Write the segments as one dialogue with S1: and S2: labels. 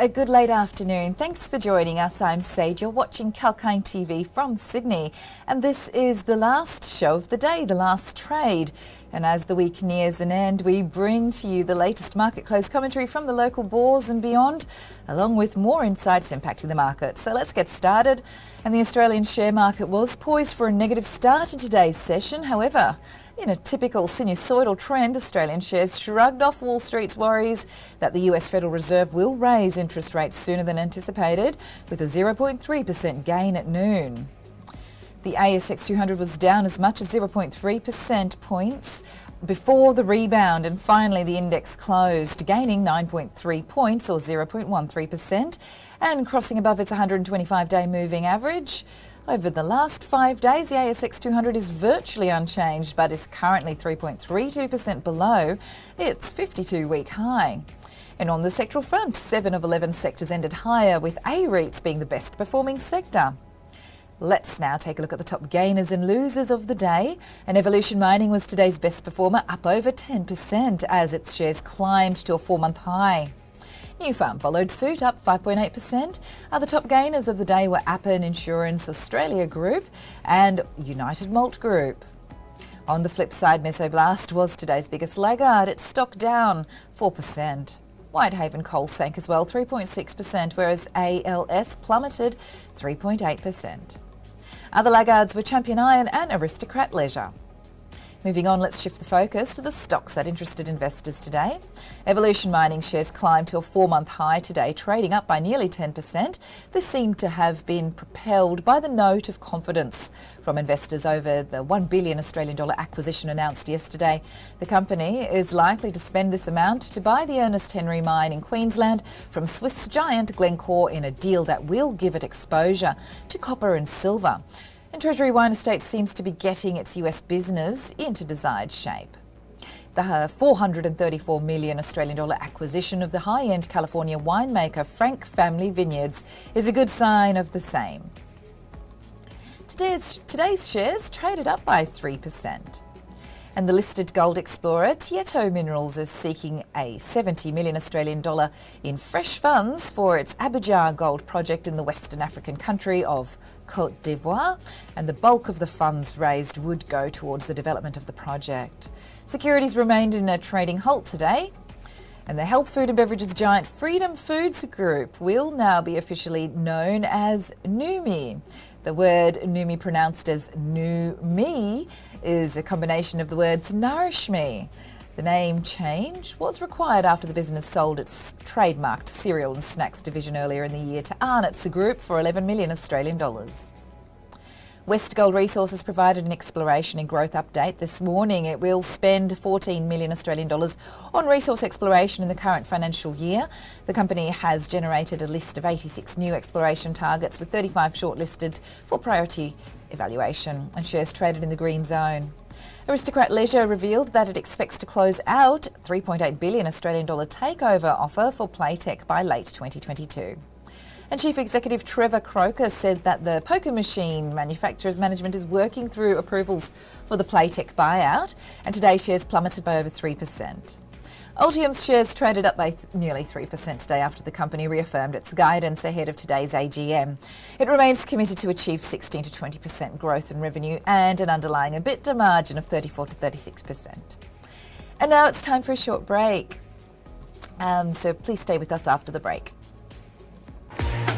S1: A good late afternoon. Thanks for joining us. I'm Sade. You're watching Kalkine TV from Sydney. And this is the last show of the day, the last trade. And as the week nears an end, we bring to you the latest market close commentary from the local bourse and beyond, along with more insights impacting the market. So let's get started. And the Australian share market was poised for a negative start in today's session. However, in a typical sinusoidal trend, Australian shares shrugged off Wall Street's worries that the US Federal Reserve will raise interest rates sooner than anticipated, with a 0.3% gain at noon. The ASX 200 was down as much as 0.3% points before the rebound, and finally the index closed, gaining 9.3 points or 0.13% and crossing above its 125-day moving average. Over the last 5 days, the ASX 200 is virtually unchanged, but is currently 3.32% below its 52-week high. And on the sectoral front, 7 of 11 sectors ended higher, with A-REITs being the best performing sector. Let's now take a look at the top gainers and losers of the day. And Evolution Mining was today's best performer, up over 10% as its shares climbed to a 4-month high. Nufarm followed suit, up 5.8%. Other top gainers of the day were Appen Insurance Australia Group and United Malt Group. On the flip side, Mesoblast was today's biggest laggard. Its stock down 4%. Whitehaven Coal sank as well, 3.6%, whereas ALS plummeted 3.8%. Other laggards were Champion Iron and Aristocrat Leisure. Moving on, let's shift the focus to the stocks that interested investors today. Evolution Mining shares climbed to a 4-month high today, trading up by nearly 10%. This seemed to have been propelled by the note of confidence from investors over the $1 billion Australian dollar acquisition announced yesterday. The company is likely to spend this amount to buy the Ernest Henry mine in Queensland from Swiss giant Glencore in a deal that will give it exposure to copper and silver. And Treasury Wine Estates seems to be getting its US business into desired shape. The $434 million Australian dollar acquisition of the high-end California winemaker Frank Family Vineyards is a good sign of the same. Today's shares traded up by 3%. And the listed gold explorer Tietto Minerals is seeking a $70 million Australian dollar in fresh funds for its Abidjan gold project in the Western African country of Côte d'Ivoire, and the bulk of the funds raised would go towards the development of the project. Securities remained in a trading halt today, and the health food and beverages giant Freedom Foods Group will now be officially known as Noumi. The word Noumi, pronounced as Noo-me, is a combination of the words nourish me. The name change was required after the business sold its trademarked cereal and snacks division earlier in the year to Arnott's Group for 11 million Australian dollars. Westgold Resources provided an exploration and growth update this morning. It will spend 14 million Australian dollars on resource exploration in the current financial year. The company has generated a list of 86 new exploration targets, with 35 shortlisted for priority evaluation, and shares traded in the green zone. Aristocrat Leisure revealed that it expects to close out $3.8 billion Australian dollar takeover offer for Playtech by late 2022. And Chief Executive Trevor Croker said that the poker machine manufacturer's management is working through approvals for the Playtech buyout, and today shares plummeted by over 3%. Altium's shares traded up by nearly 3% today after the company reaffirmed its guidance ahead of today's AGM. It remains committed to achieve 16 to 20% growth in revenue and an underlying EBITDA margin of 34 to 36%. And now it's time for a short break. So please stay with us after the break.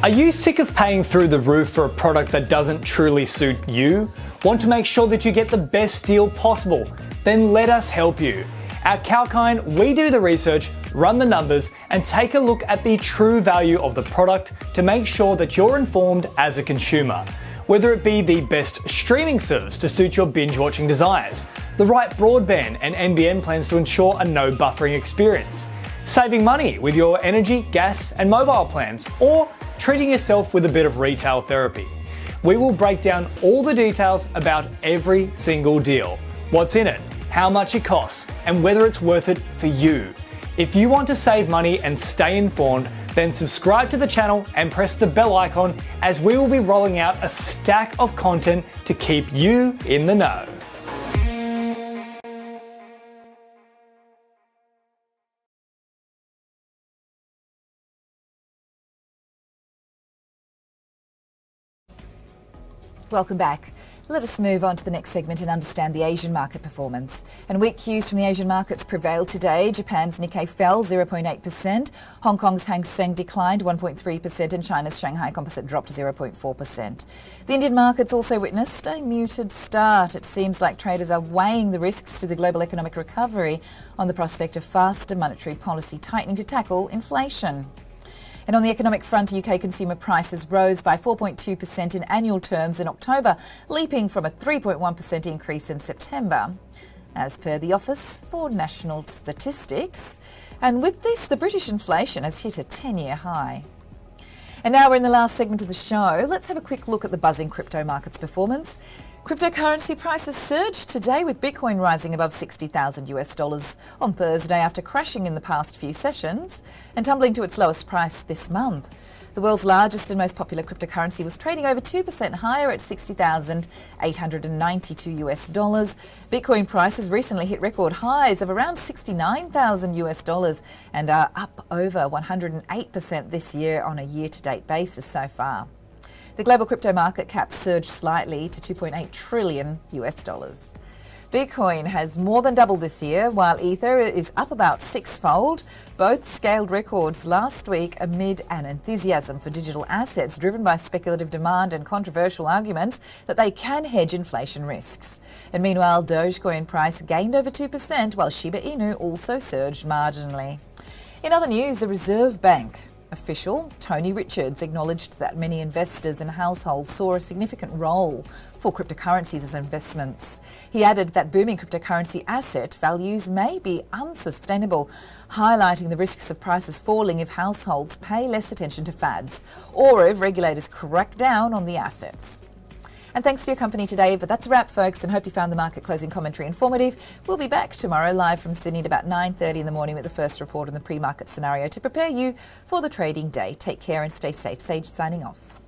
S2: Are you sick of paying through the roof for a product that doesn't truly suit you? Want to make sure that you get the best deal possible? Then let us help you. At Kalkine, we do the research, run the numbers, and take a look at the true value of the product to make sure that you're informed as a consumer. Whether it be the best streaming service to suit your binge-watching desires, the right broadband and NBN plans to ensure a no buffering experience, saving money with your energy, gas, and mobile plans, or treating yourself with a bit of retail therapy. We will break down all the details about every single deal, what's in it, how much it costs, and whether it's worth it for you. If you want to save money and stay informed, then subscribe to the channel and press the bell icon, as we will be rolling out a stack of content to keep you in the know.
S1: Welcome back. Let us move on to the next segment and understand the Asian market performance. And weak cues from the Asian markets prevailed today. Japan's Nikkei fell 0.8%, Hong Kong's Hang Seng declined 1.3%, and China's Shanghai Composite dropped 0.4%. The Indian markets also witnessed a muted start. It seems like traders are weighing the risks to the global economic recovery on the prospect of faster monetary policy tightening to tackle inflation. And on the economic front, UK consumer prices rose by 4.2% in annual terms in October, leaping from a 3.1% increase in September, as per the Office for National Statistics. And with this, the British inflation has hit a 10-year high. And now we're in the last segment of the show. Let's have a quick look at the buzzing crypto markets performance. Cryptocurrency prices surged today, with Bitcoin rising above $60,000 on Thursday after crashing in the past few sessions and tumbling to its lowest price this month. The world's largest and most popular cryptocurrency was trading over 2% higher at $60,892. Bitcoin prices recently hit record highs of around $69,000 and are up over 108% this year on a year-to-date basis so far. The global crypto market cap surged slightly to $2.8 trillion. Bitcoin has more than doubled this year, while Ether is up about six-fold. Both scaled records last week amid an enthusiasm for digital assets driven by speculative demand and controversial arguments that they can hedge inflation risks. And meanwhile, Dogecoin price gained over 2%, while Shiba Inu also surged marginally. In other news, the Reserve Bank official Tony Richards acknowledged that many investors and households saw a significant role for cryptocurrencies as investments. He added that booming cryptocurrency asset values may be unsustainable, highlighting the risks of prices falling if households pay less attention to fads or if regulators crack down on the assets. And thanks for your company today. But that's a wrap, folks, and hope you found the market closing commentary informative. We'll be back tomorrow live from Sydney at about 9:30 in the morning with the first report on the pre-market scenario to prepare you for the trading day. Take care and stay safe. Sage signing off.